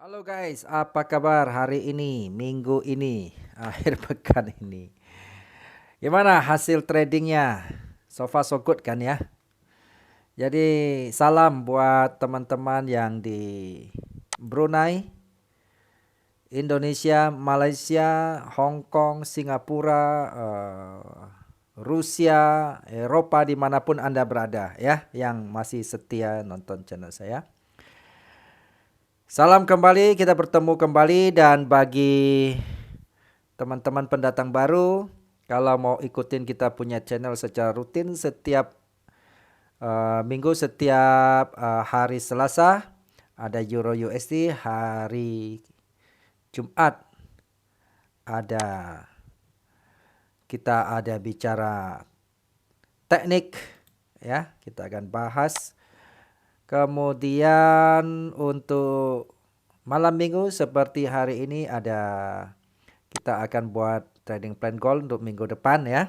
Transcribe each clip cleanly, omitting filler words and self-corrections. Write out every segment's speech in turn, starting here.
Halo guys, apa kabar hari ini, minggu ini, akhir pekan ini? Gimana hasil tradingnya? So far so good kan ya? Jadi salam buat teman-teman yang di Brunei, Indonesia, Malaysia, Hong Kong, Singapura, Rusia, Eropa dimanapun Anda berada ya, yang masih setia nonton channel saya. Salam kembali, kita bertemu kembali dan bagi teman-teman pendatang baru, kalau mau ikutin kita punya channel secara rutin setiap minggu, setiap hari Selasa ada Euro USD, hari Jumat ada kita ada bicara teknik ya, kita akan bahas. Kemudian untuk malam minggu seperti hari ini kita akan buat trading plan gold untuk minggu depan ya.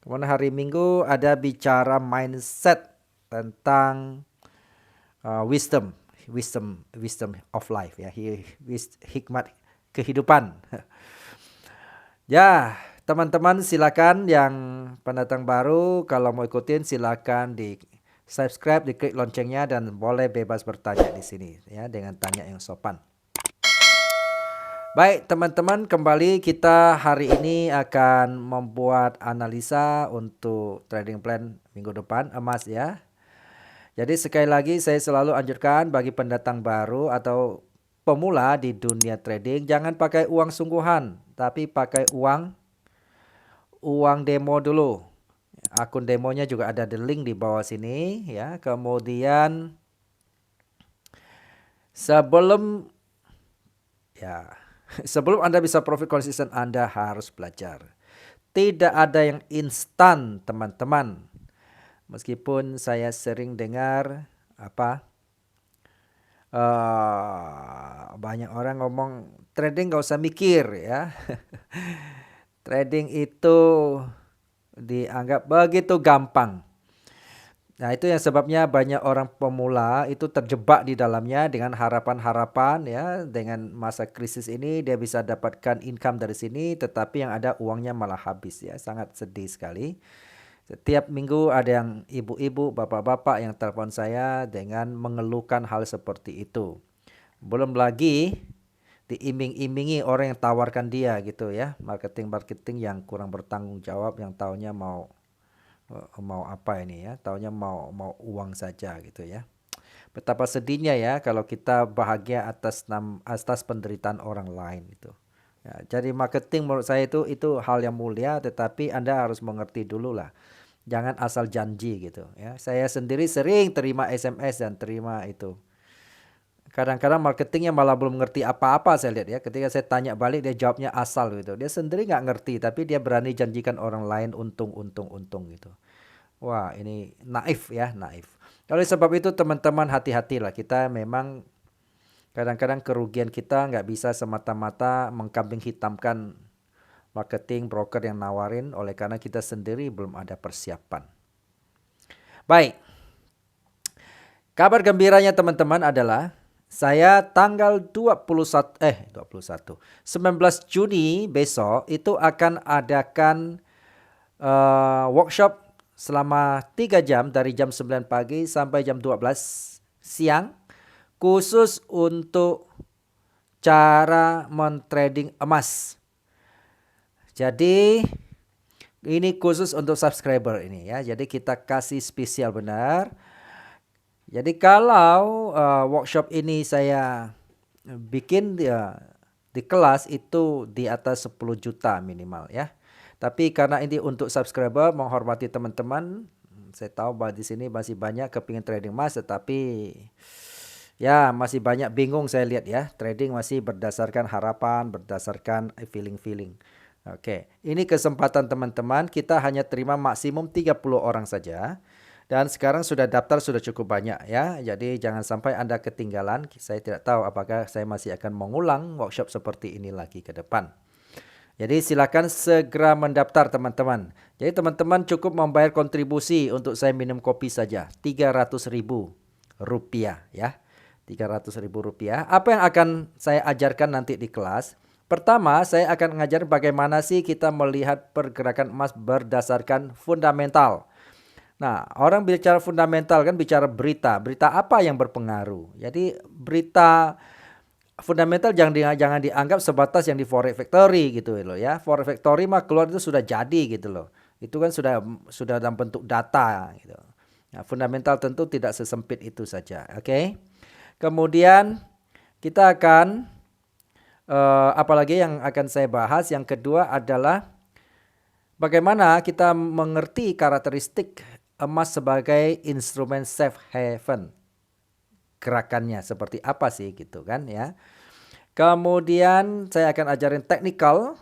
Kemudian hari Minggu ada bicara mindset tentang wisdom of life ya, hikmat kehidupan. Ya, teman-teman silakan yang pendatang baru kalau mau ikutin silakan di subscribe, diklik loncengnya dan boleh bebas bertanya di sini ya dengan tanya yang sopan. Baik teman-teman, kembali kita hari ini akan membuat analisa untuk trading plan minggu depan emas ya. Jadi sekali lagi saya selalu anjurkan bagi pendatang baru atau pemula di dunia trading, jangan pakai uang sungguhan, tapi pakai uang demo dulu. Akun demonya juga ada di link di bawah sini ya. Kemudian sebelum sebelum Anda bisa profit konsisten, Anda harus belajar. Tidak ada yang instan, teman-teman. Meskipun saya sering dengar banyak orang ngomong trading gak usah mikir ya. Trading itu dianggap begitu gampang. Nah, itu yang sebabnya banyak orang pemula itu terjebak di dalamnya dengan harapan-harapan ya, dengan masa krisis ini dia bisa dapatkan income dari sini, tetapi yang ada uangnya malah habis ya. Sangat sedih sekali. Setiap minggu ada yang ibu-ibu, bapak-bapak yang telepon saya dengan mengeluhkan hal seperti itu. Belum lagi diiming-imingi orang yang tawarkan dia gitu ya, marketing-marketing yang kurang bertanggung jawab, yang taunya mau apa ini ya, taunya mau uang saja gitu ya. Betapa sedihnya ya kalau kita bahagia atas penderitaan orang lain itu. Ya, jadi marketing menurut saya itu hal yang mulia, tetapi Anda harus mengerti dulu lah. Jangan asal janji gitu ya. Saya sendiri sering terima SMS dan terima itu. Kadang-kadang marketingnya malah belum ngerti apa-apa saya lihat ya. Ketika saya tanya balik dia jawabnya asal gitu. Dia sendiri nggak ngerti tapi dia berani janjikan orang lain untung gitu. Wah, ini naif ya, naif. Oleh sebab itu teman-teman hati-hatilah. Kita memang kadang-kadang kerugian kita nggak bisa semata-mata mengkambing hitamkan marketing broker yang nawarin, oleh karena kita sendiri belum ada persiapan. Baik. Kabar gembiranya teman-teman adalah saya tanggal 19 Juni besok itu akan adakan workshop selama 3 jam dari jam 9 pagi sampai jam 12 siang khusus untuk cara mentrading emas. Jadi ini khusus untuk subscriber ini ya. Jadi kita kasih spesial benar. Jadi kalau workshop ini saya bikin di kelas itu di atas 10 juta minimal ya. Tapi karena ini untuk subscriber, menghormati teman-teman, saya tahu bahwa di sini masih banyak kepingin trading emas, tetapi ya masih banyak bingung saya lihat ya. Trading masih berdasarkan harapan, berdasarkan feeling-feeling. Oke, ini kesempatan teman-teman, kita hanya terima maksimum 30 orang saja. Dan sekarang sudah daftar sudah cukup banyak ya. Jadi jangan sampai Anda ketinggalan. Saya tidak tahu apakah saya masih akan mengulang workshop seperti ini lagi ke depan. Jadi silakan segera mendaftar teman-teman. Jadi teman-teman cukup membayar kontribusi untuk saya minum kopi saja. 300.000 rupiah ya. Rp300.000. Apa yang akan saya ajarkan nanti di kelas? Pertama, saya akan mengajar bagaimana sih kita melihat pergerakan emas berdasarkan fundamental. Nah, orang bicara fundamental kan bicara berita. Berita apa yang berpengaruh? Jadi berita fundamental jangan dianggap sebatas yang di Forex Factory gitu loh ya. Forex Factory mah keluar itu sudah jadi gitu loh. Itu kan sudah dalam bentuk data gitu. Nah, fundamental tentu tidak sesempit itu saja. Oke. Kemudian kita akan apalagi yang akan saya bahas, yang kedua adalah bagaimana kita mengerti karakteristik emas sebagai instrumen safe haven. Gerakannya seperti apa sih gitu kan ya. Kemudian saya akan ajarin teknikal,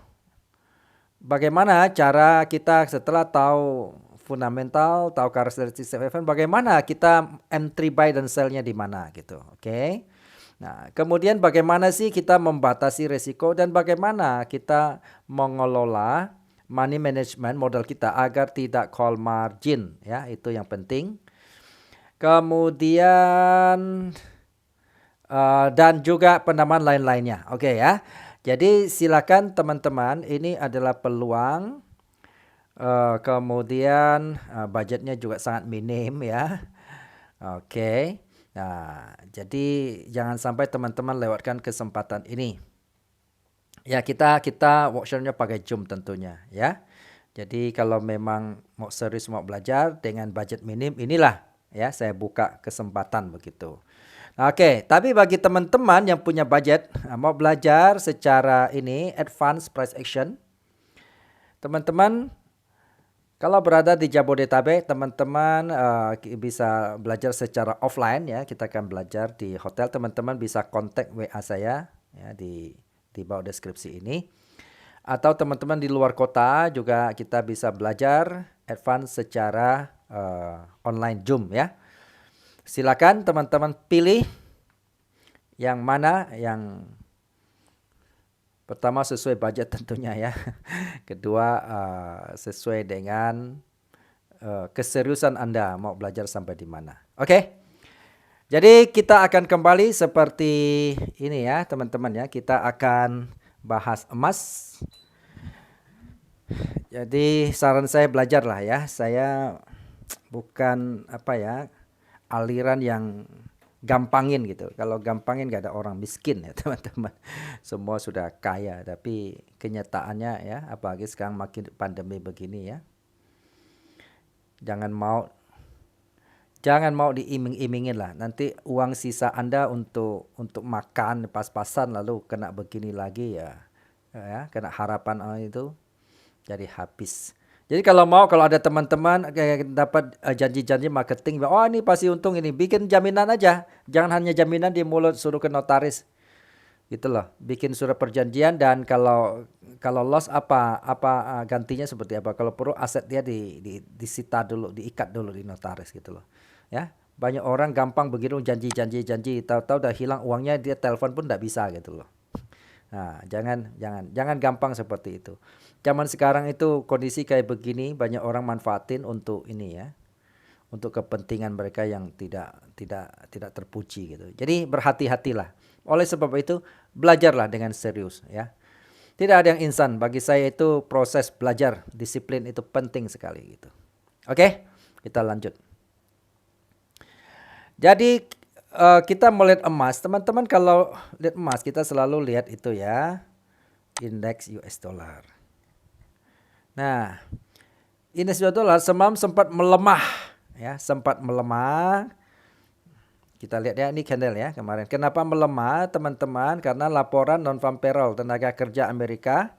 bagaimana cara kita setelah tahu fundamental, tahu karakteristik safe haven, bagaimana kita entry buy dan sell-nya di mana gitu. Oke. Nah, kemudian bagaimana sih kita membatasi risiko dan bagaimana kita mengelola money management modal kita agar tidak call margin ya, itu yang penting. Kemudian dan juga penambahan lain-lainnya. Oke ya. Jadi silakan teman-teman, ini adalah peluang. Kemudian budgetnya juga sangat minim ya. Oke. Nah, jadi jangan sampai teman-teman lewatkan kesempatan ini. Ya, kita workshopnya pakai Zoom tentunya ya. Jadi kalau memang mau serius mau belajar dengan budget minim, inilah ya saya buka kesempatan begitu. Oke, tapi bagi teman-teman yang punya budget mau belajar secara ini advance price action, teman-teman kalau berada di Jabodetabek, teman-teman bisa belajar secara offline ya. Kita akan belajar di hotel. Teman-teman bisa kontak WA saya ya di bawah deskripsi ini. Atau teman-teman di luar kota juga kita bisa belajar advance secara online Zoom ya. Silakan teman-teman pilih yang mana yang pertama sesuai budget tentunya ya. Kedua sesuai dengan keseriusan Anda mau belajar sampai di mana. Oke. Jadi kita akan kembali seperti ini ya teman-teman ya. Kita akan bahas emas. Jadi saran saya belajarlah ya. Saya bukan aliran yang gampangin gitu. Kalau gampangin gak ada orang miskin ya teman-teman. Semua sudah kaya, tapi kenyataannya ya, apalagi sekarang makin pandemi begini ya. Jangan mau diiming-imingin lah. Nanti uang sisa Anda untuk makan pas-pasan lalu kena begini lagi ya kena harapan itu jadi habis. Jadi kalau ada teman-teman kayak dapat janji-janji marketing, oh ini pasti untung ini, bikin jaminan aja. Jangan hanya jaminan di mulut, suruh ke notaris. Gitu loh. Bikin surat perjanjian dan kalau loss apa gantinya seperti apa. Kalau perlu aset dia disita dulu, diikat dulu di notaris gitu loh. Ya. Banyak orang gampang begitu janji, tahu-tahu udah hilang uangnya, dia telepon pun enggak bisa gitu loh. Nah, jangan gampang seperti itu. Zaman sekarang itu kondisi kayak begini, banyak orang manfaatin untuk ini ya. Untuk kepentingan mereka yang tidak terpuji gitu. Jadi berhati-hatilah. Oleh sebab itu, belajarlah dengan serius ya. Tidak ada yang instan. Bagi saya itu proses belajar, disiplin itu penting sekali gitu. Oke, kita lanjut. Jadi kita melihat emas, teman-teman kalau lihat emas kita selalu lihat itu ya, indeks US dollar. Nah, indeks US dollar semalam sempat melemah ya, Kita lihat ya, ini candle ya kemarin. Kenapa melemah teman-teman? Karena laporan non-farm payroll tenaga kerja Amerika.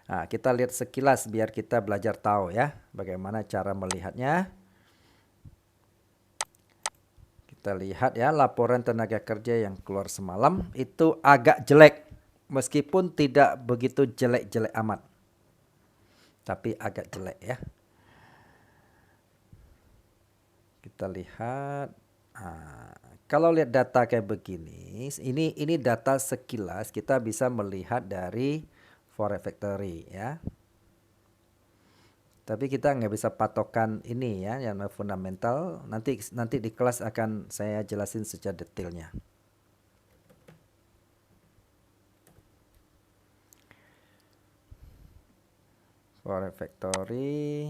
Nah, kita lihat sekilas biar kita belajar tahu ya bagaimana cara melihatnya. Kita lihat ya laporan tenaga kerja yang keluar semalam itu agak jelek. Meskipun tidak begitu jelek-jelek amat. Tapi agak jelek ya. Kita lihat. Kalau lihat data kayak begini, ini data sekilas kita bisa melihat dari Forex Factory ya. Tapi kita nggak bisa patokan ini ya, yang fundamental. Nanti di kelas akan saya jelasin secara detailnya. Forex Factory.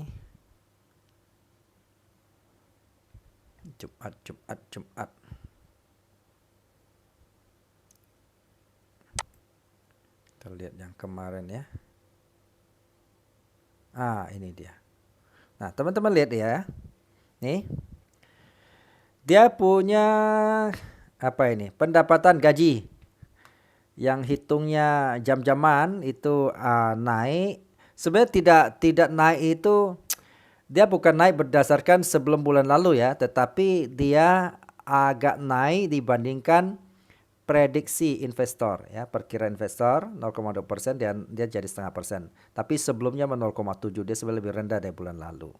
Jumat. Kita lihat yang kemarin ya. Ini dia. Nah, teman-teman lihat ya. Nih. Dia punya apa ini? Pendapatan gaji. Yang hitungnya jam-jaman itu naik. Sebenarnya tidak naik itu, dia bukan naik berdasarkan sebelum bulan lalu ya, tetapi dia agak naik dibandingkan prediksi investor ya, perkiraan investor 0,2% dan dia jadi 0,5%. Tapi sebelumnya 0,7, dia sebenarnya lebih rendah dari bulan lalu.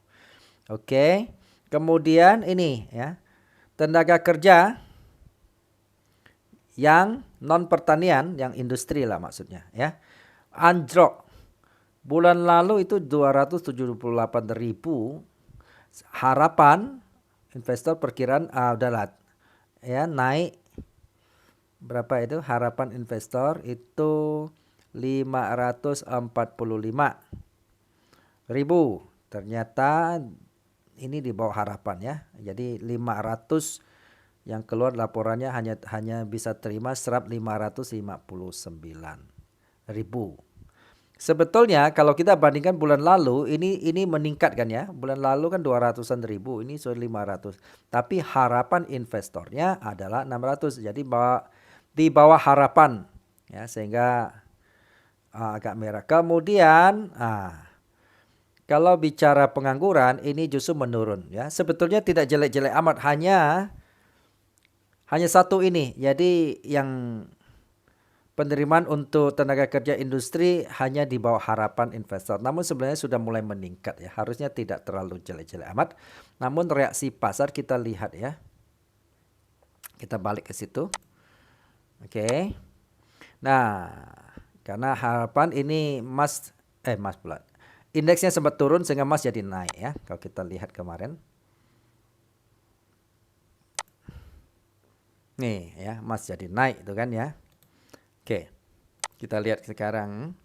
Oke. Kemudian ini ya, tenaga kerja yang non pertanian, yang industri lah maksudnya ya. Anjlok. Bulan lalu itu 278.000. Harapan investor perkiraan udahlah ya, naik berapa itu? Harapan investor itu 545.000. Ternyata ini di bawah harapan ya. Jadi 500 yang keluar laporannya hanya bisa terima serap 559.000. Sebetulnya kalau kita bandingkan bulan lalu ini meningkat kan ya. Bulan lalu kan 200-an ribu, ini sudah 500. Tapi harapan investornya adalah 600. Jadi di bawah harapan ya, sehingga agak merah. Kemudian kalau bicara pengangguran ini justru menurun ya. Sebetulnya tidak jelek-jelek amat, hanya satu ini. Jadi yang penerimaan untuk tenaga kerja industri hanya di bawah harapan investor. Namun sebenarnya sudah mulai meningkat ya. Harusnya tidak terlalu jelek-jelek amat. Namun reaksi pasar kita lihat ya. Kita balik ke situ. Oke. Nah, karena harapan ini emas pula. Indeksnya sempat turun sehingga emas jadi naik ya. Kalau kita lihat kemarin. Nih ya, emas jadi naik itu kan ya. Oke. Kita lihat sekarang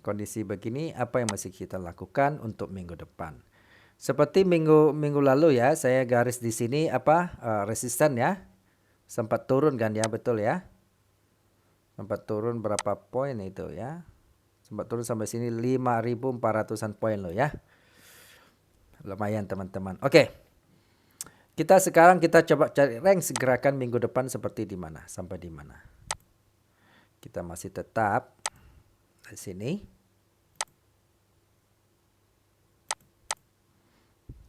kondisi begini, apa yang masih kita lakukan untuk minggu depan. Seperti minggu lalu ya, saya garis di sini resisten ya. Sempat turun kan ya, betul ya. Sempat turun berapa poin itu ya. Sempat turun sampai sini 5.400-an poin loh ya. Lumayan teman-teman. Oke. Kita coba cari range gerakan minggu depan seperti di mana, sampai di mana. Kita masih tetap di sini.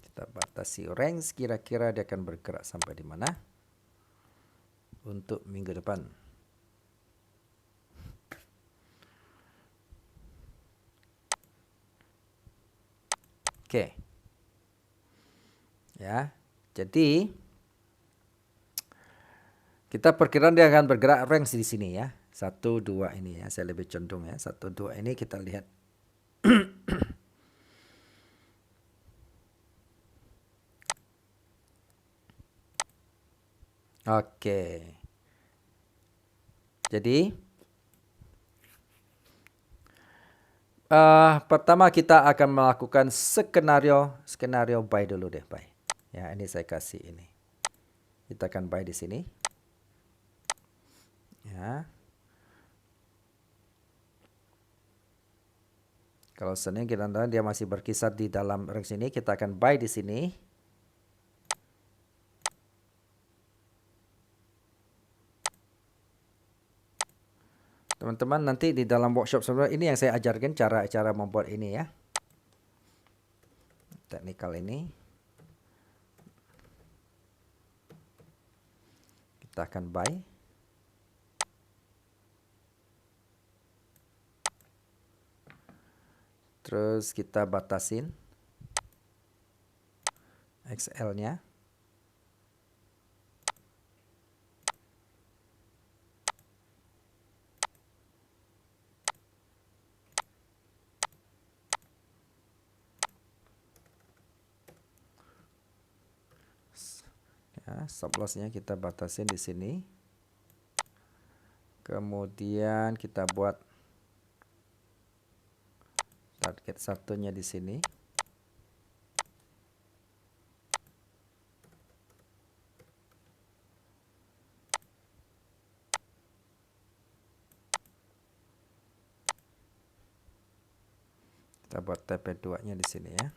Kita batasi range, kira-kira dia akan bergerak sampai di mana untuk minggu depan. Oke. Ya. Jadi kita perkiraan dia akan bergerak range di sini ya. 1 2 ini ya, saya lebih condong ya. 1 2 ini kita lihat. Oke. Jadi pertama kita akan melakukan skenario buy dulu deh, buy. Ya, ini saya kasih ini. Kita akan buy di sini. Ya. Kalau Senin kita lihat dia masih berkisar di dalam range ini, kita akan buy di sini. Teman-teman nanti di dalam workshop sebenarnya ini yang saya ajarkan cara membuat ini ya. Teknikal ini. Kita akan buy. Terus kita batasin XL-nya. Ya, stop loss-nya kita batasin di sini. Kemudian kita buat Target satunya di sini. Kita buat TP2-nya di sini ya.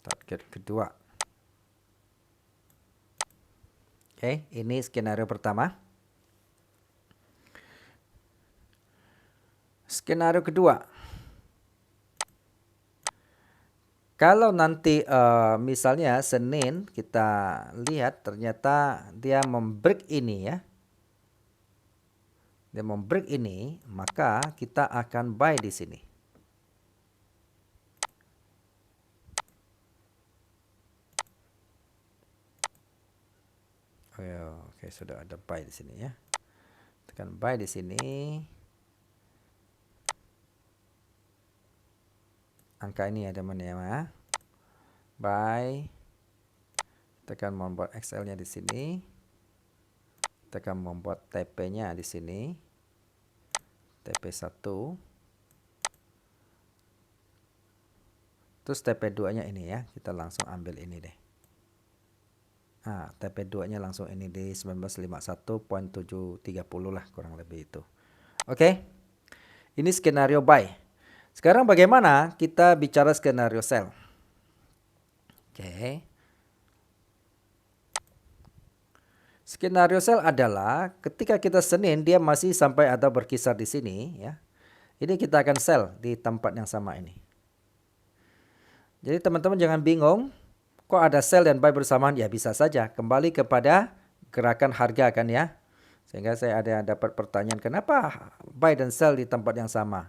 Target kedua. Oke, ini skenario pertama. Skenario kedua. Kalau nanti misalnya Senin kita lihat ternyata dia membreak ini ya. Dia membreak ini, maka kita akan buy di sini. Oke, sudah ada buy di sini ya. Tekan buy di sini. Angka ini ada mana ya? Buy. Tekan membuat XL-nya di sini. Tekan membuat TP-nya di sini. TP1. Terus TP2-nya ini ya. Kita langsung ambil ini deh. Nah, TP2-nya langsung ini di 1951.730 lah kurang lebih itu. Oke. Ini skenario buy. Sekarang bagaimana kita bicara skenario sell? Oke. Skenario sell adalah ketika kita Senin dia masih sampai atau berkisar di sini ya. Ini kita akan sell di tempat yang sama ini. Jadi teman-teman jangan bingung. Kok ada sell dan buy bersamaan? Ya bisa saja. Kembali kepada gerakan harga kan ya. Sehingga saya ada yang dapat pertanyaan, kenapa buy dan sell di tempat yang sama?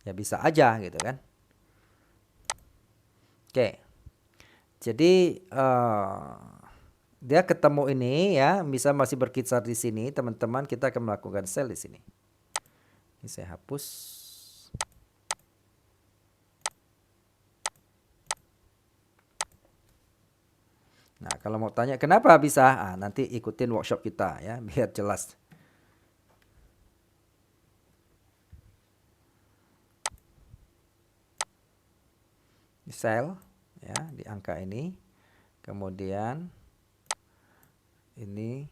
Ya bisa aja gitu kan. Oke. Jadi dia ketemu ini ya, bisa masih berkisar di sini, teman-teman kita akan melakukan sell di sini. Ini saya hapus. Nah, kalau mau tanya kenapa bisa, nanti ikutin workshop kita ya, biar jelas. Di sell ya, di angka ini. Kemudian ini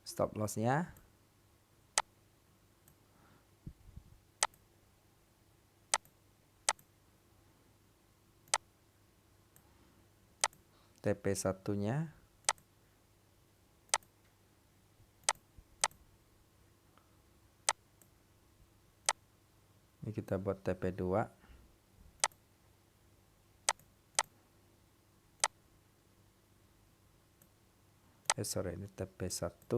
stop loss-nya. TP1-nya. Ini kita buat TP2. Sorry, ini TP1.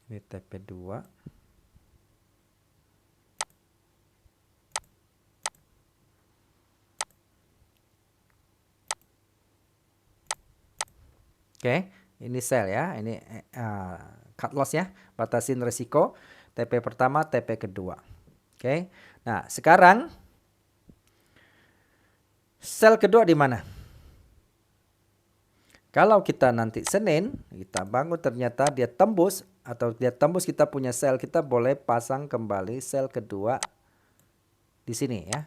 Ini TP2. Oke, ini sell ya, ini cut loss ya, batasin resiko. TP pertama, TP kedua. Oke, nah sekarang sell kedua di mana? Kalau kita nanti Senin, kita bangun ternyata dia tembus atau dia tembus kita punya sell, kita boleh pasang kembali sell kedua di sini ya.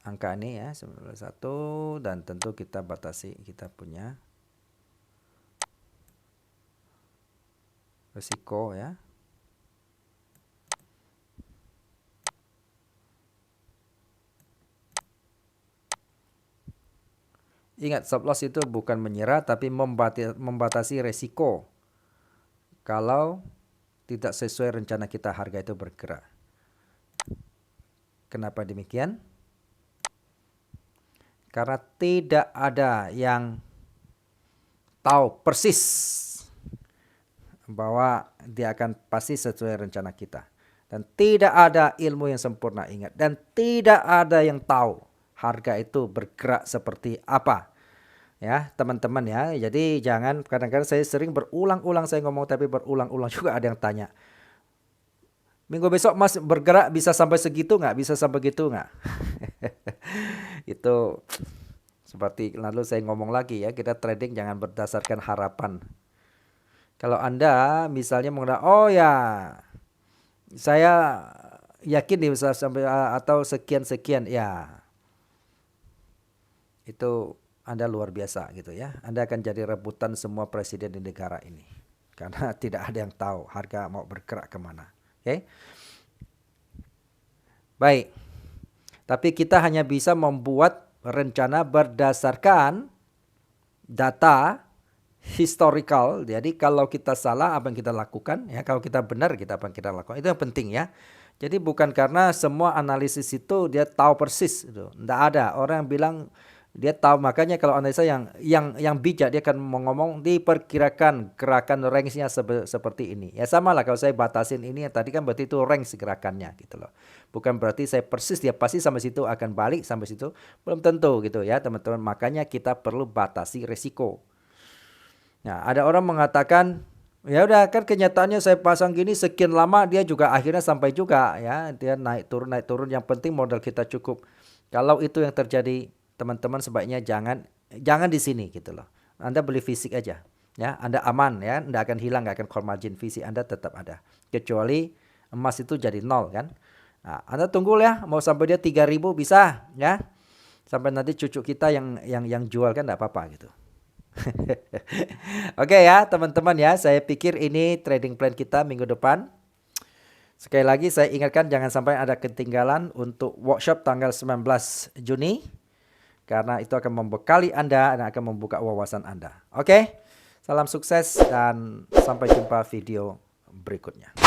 Angka ini ya 91 dan tentu kita batasi kita punya risiko ya. Ingat stop loss itu bukan menyerah tapi membatasi resiko. Kalau tidak sesuai rencana kita harga itu bergerak. Kenapa demikian? Karena tidak ada yang tahu persis bahwa dia akan pasti sesuai rencana kita. Dan tidak ada ilmu yang sempurna, ingat. Dan tidak ada yang tahu harga itu bergerak seperti apa. Ya teman-teman ya. Jadi jangan, kadang-kadang saya sering berulang-ulang saya ngomong tapi berulang-ulang juga ada yang tanya. Minggu besok emas bergerak bisa sampai segitu nggak? Bisa sampai gitu nggak? Itu seperti lalu saya ngomong lagi ya, kita trading jangan berdasarkan harapan. Kalau Anda misalnya mengatakan, oh ya, saya yakin nih bisa sampai atau sekian-sekian, ya itu Anda luar biasa gitu ya. Anda akan jadi rebutan semua presiden di negara ini. Karena tidak ada yang tahu harga mau bergerak kemana. Oke? Baik. Tapi kita hanya bisa membuat rencana berdasarkan data historical. Jadi kalau kita salah apa yang kita lakukan, ya kalau kita benar kita apa yang kita lakukan. Itu yang penting ya. Jadi bukan karena semua analisis itu dia tahu persis itu. Enggak ada orang yang bilang dia tahu, makanya kalau analisa yang bijak dia akan ngomong diperkirakan gerakan range-nya seperti ini. Ya sama lah kalau saya batasin ini tadi kan berarti itu range gerakannya gitu loh. Bukan berarti saya persis dia pasti sampai situ akan balik sampai situ, belum tentu gitu ya teman-teman. Makanya kita perlu batasi resiko. Nah, ada orang mengatakan ya udah kan kenyataannya saya pasang gini sekian lama dia juga akhirnya sampai juga ya, dia naik turun yang penting modal kita cukup. Kalau itu yang terjadi teman-teman sebaiknya jangan di sini gitu loh. Anda beli fisik aja ya, Anda aman ya, Anda akan hilang, nggak akan call margin, fisik Anda tetap ada. Kecuali emas itu jadi nol kan. Nah, Anda tunggu ya mau sampai dia 3.000 bisa ya. Sampai nanti cucu kita yang jual kan enggak apa-apa gitu. Oke ya teman-teman ya, saya pikir ini trading plan kita minggu depan. Sekali lagi saya ingatkan jangan sampai ada ketinggalan untuk workshop tanggal 19 Juni. Karena itu akan membekali Anda dan akan membuka wawasan Anda. Oke, salam sukses dan sampai jumpa video berikutnya.